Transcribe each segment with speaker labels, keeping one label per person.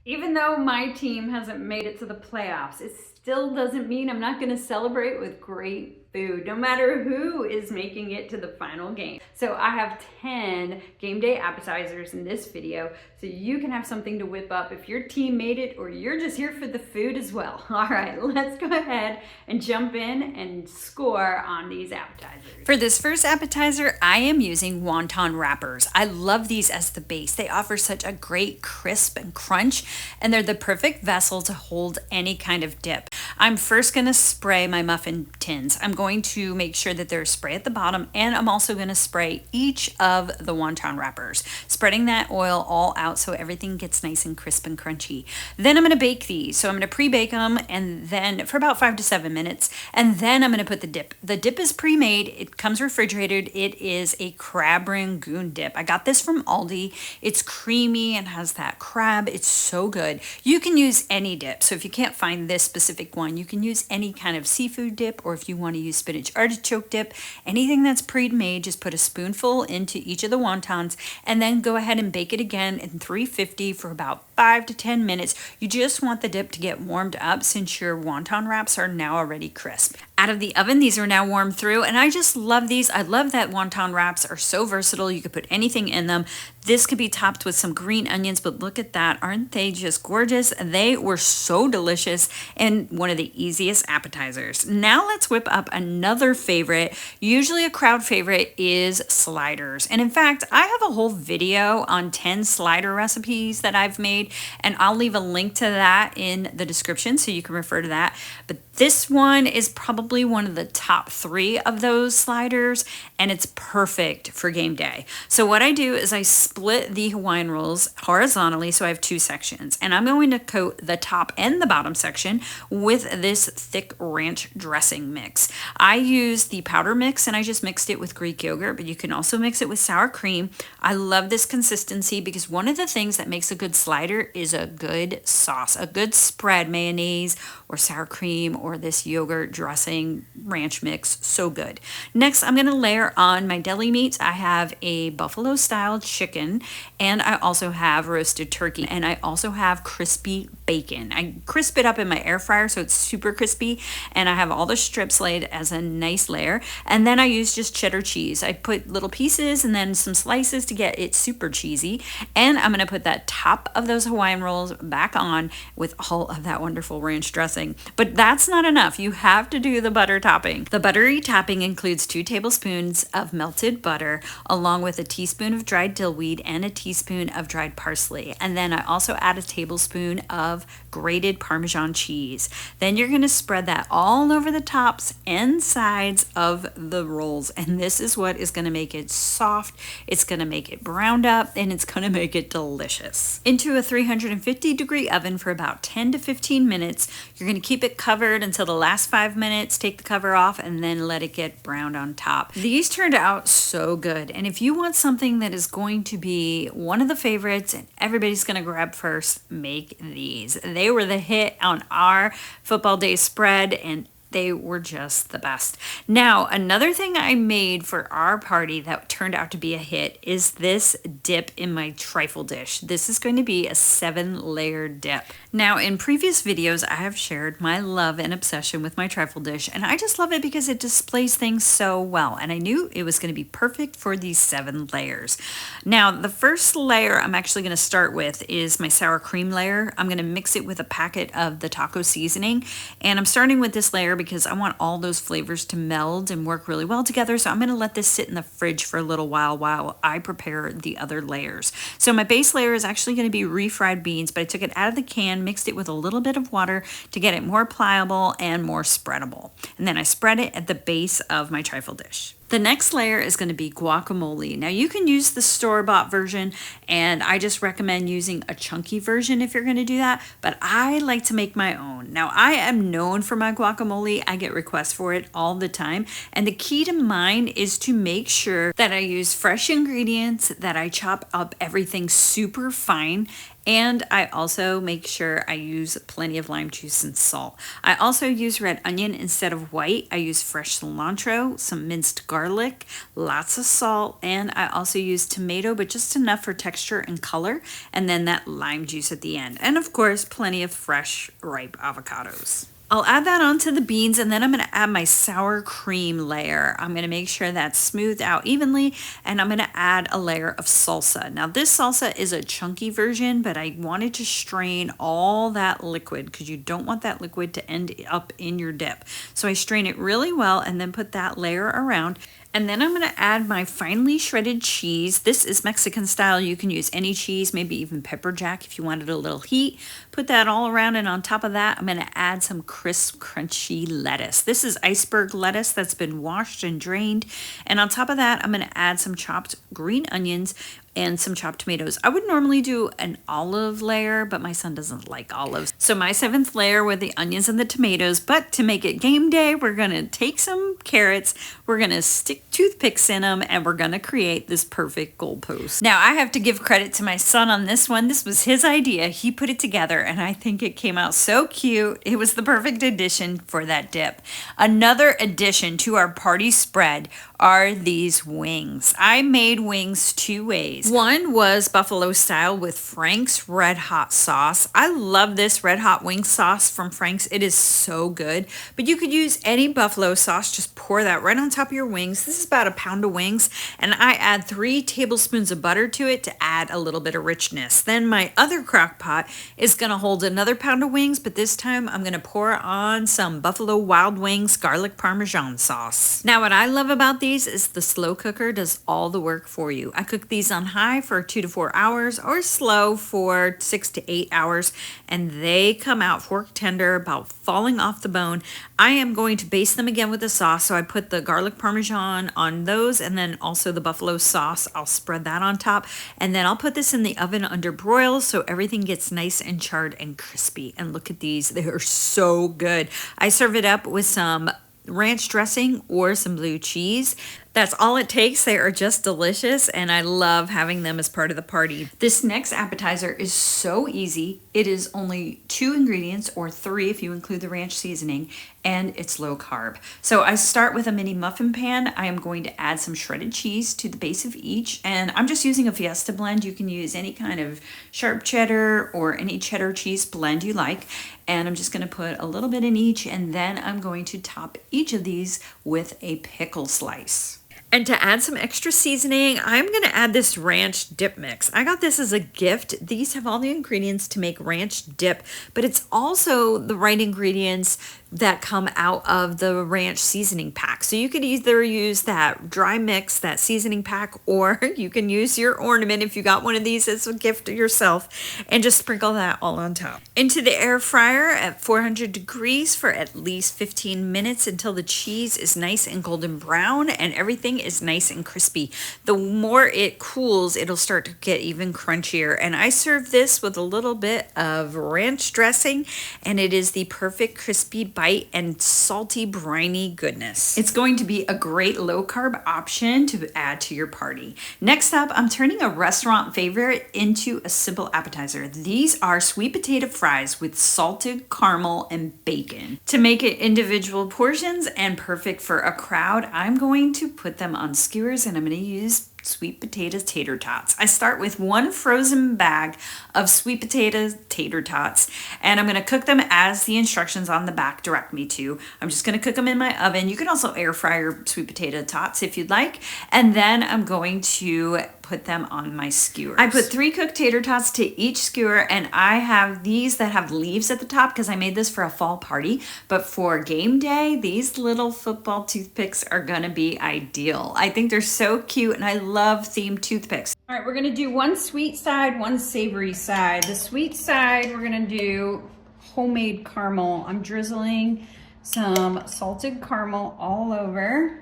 Speaker 1: Even though my team hasn't made it to the playoffs, it still doesn't mean I'm not going to celebrate with great food, no matter who is making it to the final game. So I have 10 game day appetizers in this video, so you can have something to whip up if your team made it or you're just here for the food as well. All right, let's go ahead and jump in and score on these appetizers. For this first appetizer, I am using Wonton Wrappers. I love these as the base. They offer such a great crisp and crunch, and they're the perfect vessel to hold any kind of dip. I'm first going to spray my muffin tins. I'm going to make sure that there's spray at the bottom, and I'm also going to spray each of the wonton wrappers, spreading that oil all out so everything gets nice and crisp and crunchy. Then I'm going to bake these. So I'm going to pre-bake them, and then for about 5 to 7 minutes, and then I'm going to put the dip. The dip is pre-made. It comes refrigerated. It is a Crab Rangoon dip. I got this from Aldi. It's creamy and has that crab. It's so good. You can use any dip. So if you can't find this specific one, you can use any kind of seafood dip, or if you want to use spinach artichoke dip, anything that's pre-made, just put a spoonful into each of the wontons and then go ahead and bake it again in 350 for about 5 to 10 minutes. You just want the dip to get warmed up since your wonton wraps are now already crisp. Out of the oven, these are now warmed through, and I just love these. I love that wonton wraps are so versatile. You could put anything in them. This could be topped with some green onions, but look at that. Aren't they just gorgeous? They were so delicious and one of the easiest appetizers. Now let's whip up another favorite. Usually a crowd favorite is sliders. And in fact, I have a whole video on 10 slider recipes that I've made, and I'll leave a link to that in the description so you can refer to that. But this one is probably one of the top 3 of those sliders, and it's perfect for game day. So what I do is I split the Hawaiian rolls horizontally, so I have 2 sections, and I'm going to coat the top and the bottom section with this thick ranch dressing mix. I use the powder mix, and I just mixed it with Greek yogurt, but you can also mix it with sour cream. I love this consistency because one of the things that makes a good slider is a good sauce, a good spread, mayonnaise or sour cream or this yogurt dressing ranch mix. So good. Next, I'm going to layer on my deli meats. I have a buffalo style chicken, and I also have roasted turkey, and I also have crispy bacon. I crisp it up in my air fryer so it's super crispy, and I have all the strips laid as a nice layer, and then I use just cheddar cheese. I put little pieces and then some slices to get it super cheesy, and I'm going to put that top of those Hawaiian rolls back on with all of that wonderful ranch dressing. But that's not enough. You have to do the butter topping. The buttery topping includes 2 tablespoons of melted butter along with a teaspoon of dried dill weed and a teaspoon of dried parsley, and then I also add a tablespoon of grated Parmesan cheese. Then you're going to spread that all over the tops and sides of the rolls, and this is what is going to make it soft. It's going to make it browned up, and it's going to make it delicious. Into a 350-degree oven for about 10 to 15 minutes. You're going to keep it covered until the last 5 minutes, take the cover off, and then let it get browned on top. These turned out so good, and if you want something that is going to be one of the favorites and everybody's going to grab first, make these. They were the hit on our football day spread, and they were just the best. Now, another thing I made for our party that turned out to be a hit is this dip in my trifle dish. This is going to be a 7-layer dip. Now, in previous videos, I have shared my love and obsession with my trifle dish, and I just love it because it displays things so well, and I knew it was going to be perfect for these 7 layers. Now, the first layer I'm actually going to start with is my sour cream layer. I'm going to mix it with a packet of the taco seasoning, and I'm starting with this layer because I want all those flavors to meld and work really well together. So I'm going to let this sit in the fridge for a little while I prepare the other layers. So my base layer is actually going to be refried beans, but I took it out of the can, mixed it with a little bit of water to get it more pliable and more spreadable. And then I spread it at the base of my trifle dish. The next layer is going to be guacamole. Now you can use the store-bought version, and I just recommend using a chunky version if you're going to do that, but I like to make my own. Now I am known for my guacamole. I get requests for it all the time, and the key to mine is to make sure that I use fresh ingredients, that I chop up everything super fine,
Speaker 2: And I also make sure I use plenty of lime juice and salt. I also use red onion instead of white. I use fresh cilantro, some minced garlic, lots of salt, and I also use tomato, but just enough for texture and color, and then that lime juice at the end. And of course, plenty of fresh, ripe avocados. I'll add that onto the beans, and then I'm going to add my sour cream layer. I'm going to make sure that's smoothed out evenly, and I'm going to add a layer of salsa. Now this salsa is a chunky version, but I wanted to strain all that liquid because you don't want that liquid to end up in your dip. So I strain it really well and then put that layer around. And then I'm going to add my finely shredded cheese. This is Mexican style. You can use any cheese, maybe even pepper jack if you wanted a little heat. Put that all around, and on top of that, I'm going to add some crisp, crunchy lettuce. This is iceberg lettuce that's been washed and drained. And on top of that, I'm going to add some chopped green onions and some chopped tomatoes. I would normally do an olive layer, but my son doesn't like olives. So my 7th layer with the onions and the tomatoes, but to make it game day, we're gonna take some carrots, we're gonna stick toothpicks in them, and we're gonna create this perfect goalpost. Now I have to give credit to my son on this one. This was his idea. He put it together, and I think it came out so cute. It was the perfect addition for that dip. Another addition to our party spread are these wings. I made wings 2 ways. One was buffalo style with Frank's Red Hot sauce. I love this Red Hot wing sauce from Frank's. It is so good. But you could use any buffalo sauce. Just pour that right on top of your wings. This is about a pound of wings. And I add 3 tablespoons of butter to it to add a little bit of richness. Then my other crock pot is going to hold another pound of wings. But this time I'm going to pour on some Buffalo Wild Wings garlic parmesan sauce. Now what I love about these is the slow cooker does all the work for you. I cook these on high for 2 to 4 hours or slow for 6 to 8 hours, and they come out fork tender, about falling off the bone. I am going to baste them again with the sauce, so I put the garlic parmesan on those and then also the buffalo sauce. I'll spread that on top, and then I'll put this in the oven under broil so everything gets nice and charred and crispy. And look at these, they are so good. I serve it up with some ranch dressing or some blue cheese. That's all it takes. They are just delicious, and I love having them as part of the party. This next appetizer is so easy. It is only 2 ingredients, or 3 if you include the ranch seasoning, and it's low carb. So I start with a mini muffin pan. I am going to add some shredded cheese to the base of each, and I'm just using a Fiesta blend. You can use any kind of sharp cheddar or any cheddar cheese blend you like, and I'm just going to put a little bit in each, and then I'm going to top each of these with a pickle slice. And to add some extra seasoning, I'm going to add this ranch dip mix. I got this as a gift. These have all the ingredients to make ranch dip, but it's also the right ingredients that come out of the ranch seasoning pack. So you could either use that dry mix, that seasoning pack, or you can use your ornament if you got one of these as a gift to yourself, and just sprinkle that all on top. Into the air fryer at 400 degrees for at least 15 minutes until the cheese is nice and golden brown and everything is nice and crispy. The more it cools, it'll start to get even crunchier. And I serve this with a little bit of ranch dressing, and it is the perfect crispy bite and salty, briny goodness. It's going to be a great low carb option to add to your party. Next up, I'm turning a restaurant favorite into a simple appetizer. These are sweet potato fries with salted caramel and bacon. To make it individual portions and perfect for a crowd, I'm going to put them on skewers, and I'm going to use sweet potato tater tots. I start with 1 frozen bag of sweet potato tater tots, and I'm going to cook them as the instructions on the back direct me to. I'm just going to cook them in my oven. You can also air fry your sweet potato tots if you'd like, and then I'm going to put them on my skewers. I put 3 cooked tater tots to each skewer, and I have these that have leaves at the top because I made this for a fall party, but for game day, these little football toothpicks are gonna be ideal. I think they're so cute, and I love themed toothpicks. All right, we're gonna do 1 sweet side, 1 savory side. The sweet side, we're gonna do homemade caramel. I'm drizzling some salted caramel all over.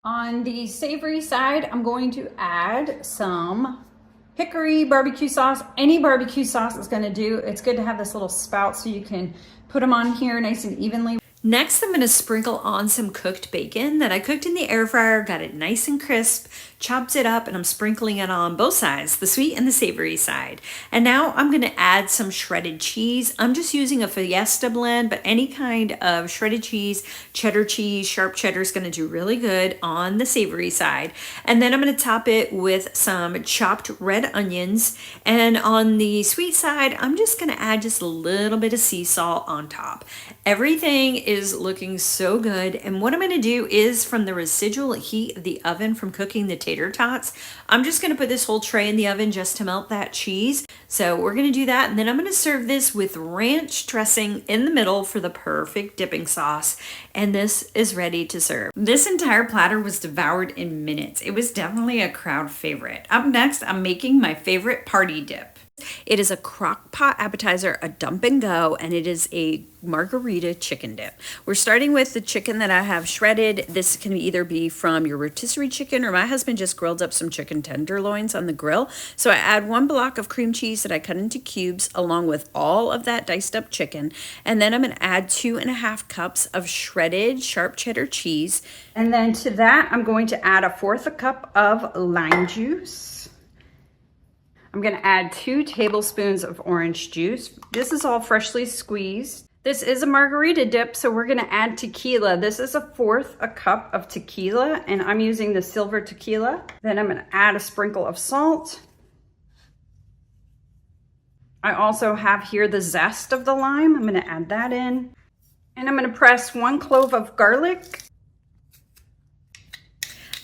Speaker 2: On the savory side, I'm going to add some hickory barbecue sauce. Any barbecue sauce is going to do. It's good to have this little spout so you can put them on here nice and evenly. Next, I'm going to sprinkle on some cooked bacon that I cooked in the air fryer, got it nice and crisp, chopped it up, and I'm sprinkling it on both sides, the sweet and the savory side. And now I'm going to add some shredded cheese. I'm just using a Fiesta blend, but any kind of shredded cheese, sharp cheddar is going to do really good on the savory side. And then I'm going to top it with some chopped red onions. And on the sweet side, I'm just going to add just a little bit of sea salt on top. Everything is looking so good. And what I'm going to do is, from the residual heat of the oven from cooking the tater tots, I'm just going to put this whole tray in the oven just to melt that cheese. So we're going to do that. And then I'm going to serve this with ranch dressing in the middle for the perfect dipping sauce. And this is ready to serve. This entire platter was devoured in minutes. It was definitely a crowd favorite. Up next, I'm making my favorite party dip. It is a crock pot appetizer, a dump and go, and it is a margarita chicken dip. We're starting with the chicken that I have shredded. This can either be from your rotisserie chicken, or my husband just grilled up some chicken tenderloins on the grill. So I add 1 block of cream cheese that I cut into cubes along with all of that diced up chicken. And then I'm going to add 2.5 cups of shredded sharp cheddar cheese.
Speaker 1: And then to that, I'm going to add 1/4 cup of lime juice. I'm going to add 2 tablespoons of orange juice. This is all freshly squeezed. This is a margarita dip, so we're going to add tequila. This is 1/4 cup of tequila, and I'm using the silver tequila. Then I'm going to add a sprinkle of salt. I also have here the zest of the lime. I'm going to add that in. And I'm going to press 1 clove of garlic.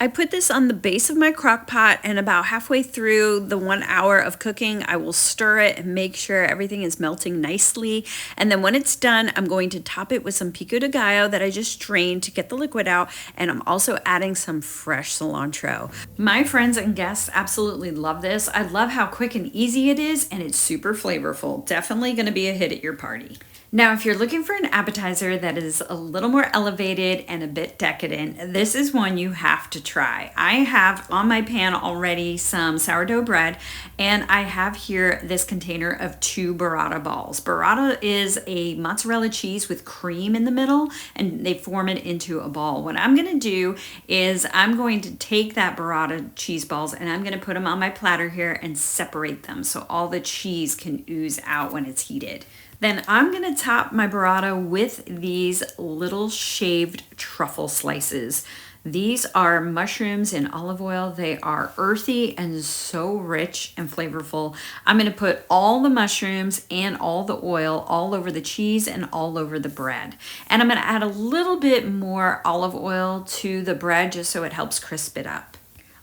Speaker 2: I put this on the base of my crock pot, and about halfway through the 1 hour of cooking, I will stir it and make sure everything is melting nicely. And then when it's done, I'm going to top it with some pico de gallo that I just drained to get the liquid out. And I'm also adding some fresh cilantro. My friends and guests absolutely love this. I love how quick and easy it is, and it's super flavorful. Definitely going to be a hit at your party. Now, if you're looking for an appetizer that is a little more elevated and a bit decadent, this is one you have to try. I have on my pan already some sourdough bread, and I have here this container of 2 burrata balls. Burrata is a mozzarella cheese with cream in the middle, and they form it into a ball. What I'm going to do is I'm going to take that burrata cheese balls and I'm going to put them on my platter here and separate them so all the cheese can ooze out when it's heated. Then I'm going to top my burrata with these little shaved truffle slices. These are mushrooms in olive oil. They are earthy and so rich and flavorful. I'm going to put all the mushrooms and all the oil all over the cheese and all over the bread. And I'm going to add a little bit more olive oil to the bread just so it helps crisp it up.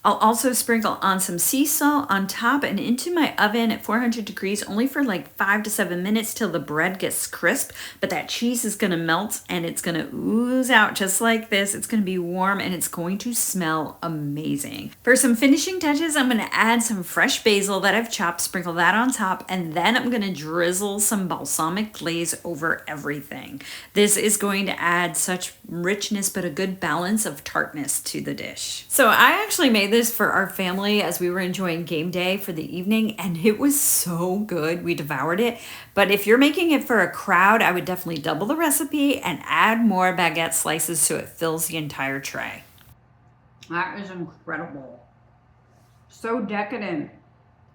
Speaker 2: I'll also sprinkle on some sea salt on top and into my oven at 400 degrees only for like 5 to 7 minutes till the bread gets crisp, but that cheese is going to melt and it's going to ooze out just like this. It's going to be warm and it's going to smell amazing. For some finishing touches, I'm going to add some fresh basil that I've chopped, sprinkle that on top, and then I'm going to drizzle some balsamic glaze over everything. This is going to add such richness but a good balance of tartness to the dish. So I actually made this for our family as we were enjoying game day for the evening, and it was so good. We devoured it. But if you're making it for a crowd, I would definitely double the recipe and add more baguette slices so it fills the entire tray.
Speaker 1: That is incredible. So decadent.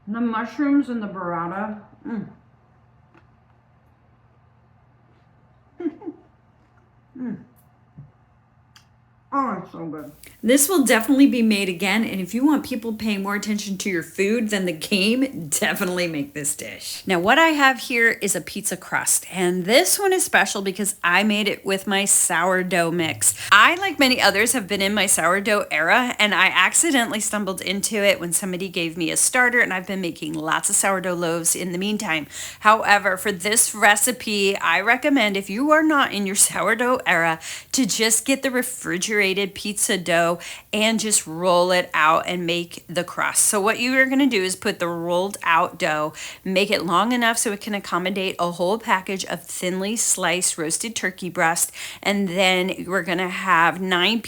Speaker 1: The mushrooms and the burrata. Oh, it's so good.
Speaker 2: This will definitely be made again, and if you want people paying more attention to your food than the game, definitely make this dish. Now, what I have here is a pizza crust, and this one is special because I made it with my sourdough mix. I, like many others, have been in my sourdough era, and I accidentally stumbled into it when somebody gave me a starter, and I've been making lots of sourdough loaves in the meantime. However, for this recipe, I recommend, if you are not in your sourdough era, to just get the refrigerated pizza dough dough and just roll it out and make the crust. So what you are going to do is put the rolled out dough, make it long enough so it can accommodate a whole package of thinly sliced roasted turkey breast, and then we're going to have 9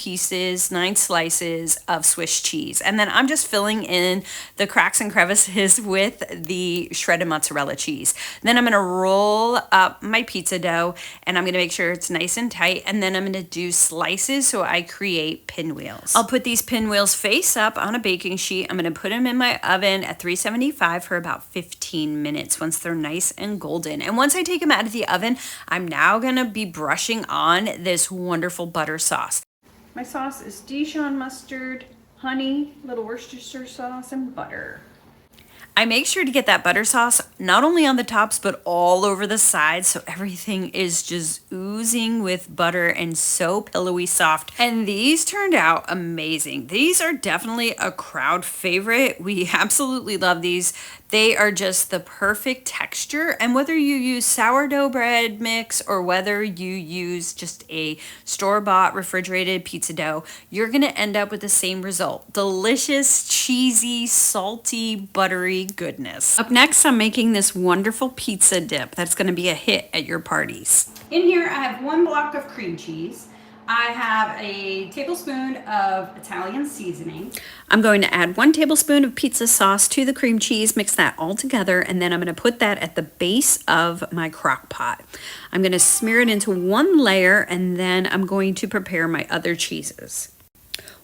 Speaker 2: slices of Swiss cheese. And then I'm just filling in the cracks and crevices with the shredded mozzarella cheese. Then I'm going to roll up my pizza dough and I'm going to make sure it's nice and tight, and then I'm going to do slices so I create pinwheels. I'll put these pinwheels face up on a baking sheet. I'm going to put them in my oven at 375 for about 15 minutes once they're nice and golden. And once I take them out of the oven, I'm now going to be brushing on this wonderful butter sauce.
Speaker 1: My sauce is Dijon mustard, honey, little Worcestershire sauce, and butter.
Speaker 2: I make sure to get that butter sauce not only on the tops but all over the sides, so everything is just oozing with butter and so pillowy soft. And these turned out amazing. These are definitely a crowd favorite. We absolutely love these. They are just the perfect texture, and whether you use sourdough bread mix or whether you use just a store-bought refrigerated pizza dough, you're gonna end up with the same result. Delicious, cheesy, salty, buttery goodness. Up next, I'm making this wonderful pizza dip that's gonna be a hit at your parties.
Speaker 1: In here, I have 1 block of cream cheese. I have a tablespoon of Italian seasoning.
Speaker 2: I'm going to add 1 tablespoon of pizza sauce to the cream cheese, mix that all together, and then I'm going to put that at the base of my crock pot. I'm going to smear it into 1 layer, and then I'm going to prepare my other cheeses.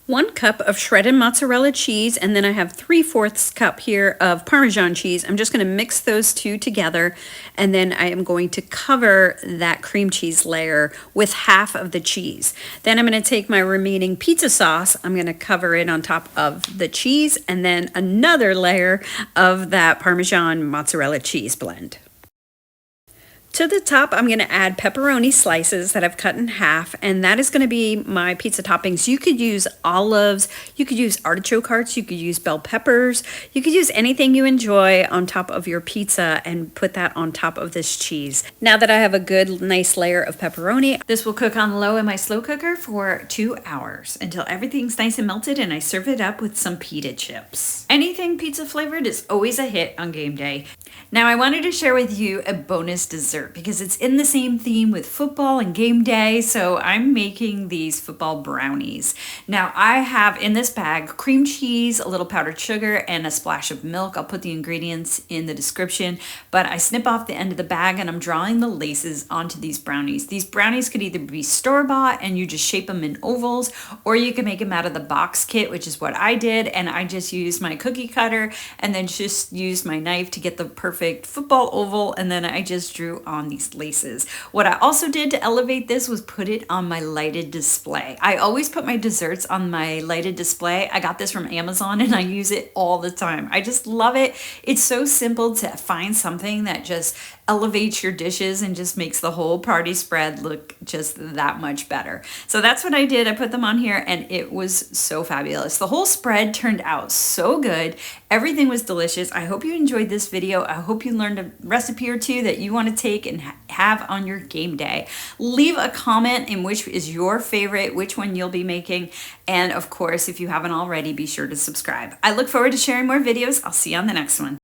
Speaker 2: 1 cup of shredded mozzarella cheese, and then I have 3/4 cup here of Parmesan cheese. I'm just going to mix those two together, and then I am going to cover that cream cheese layer with half of the cheese. Then I'm going to take my remaining pizza sauce, I'm going to cover it on top of the cheese, and then another layer of that Parmesan mozzarella cheese blend. To the top, I'm going to add pepperoni slices that I've cut in half, and that is going to be my pizza toppings. You could use olives, you could use artichoke hearts, you could use bell peppers, you could use anything you enjoy on top of your pizza and put that on top of this cheese. Now that I have a good, nice layer of pepperoni, this will cook on low in my slow cooker for 2 hours until everything's nice and melted, and I serve it up with some pita chips. Anything pizza flavored is always a hit on game day. Now I wanted to share with you a bonus dessert because it's in the same theme with football and game day, so I'm making these football brownies. Now I have in this bag cream cheese, a little powdered sugar, and a splash of milk. I'll put the ingredients in the description, but I snip off the end of the bag and I'm drawing the laces onto these brownies. These brownies could either be store-bought and you just shape them in ovals, or you can make them out of the box kit, which is what I did, and I just used my cookie cutter and then just used my knife to get the perfect football oval, and then I just drew on these laces. What I also did to elevate this was put it on my lighted display. I always put my desserts on my lighted display. I got this from Amazon and I use it all the time. I just love it. It's so simple to find something that just elevates your dishes and just makes the whole party spread look just that much better. So that's what I did. I put them on here and it was so fabulous. The whole spread turned out so good. Everything was delicious. I hope you enjoyed this video. I hope you learned a recipe or two that you want to take and have on your game day. Leave a comment in which is your favorite, which one you'll be making. And of course, if you haven't already, be sure to subscribe. I look forward to sharing more videos. I'll see you on the next one.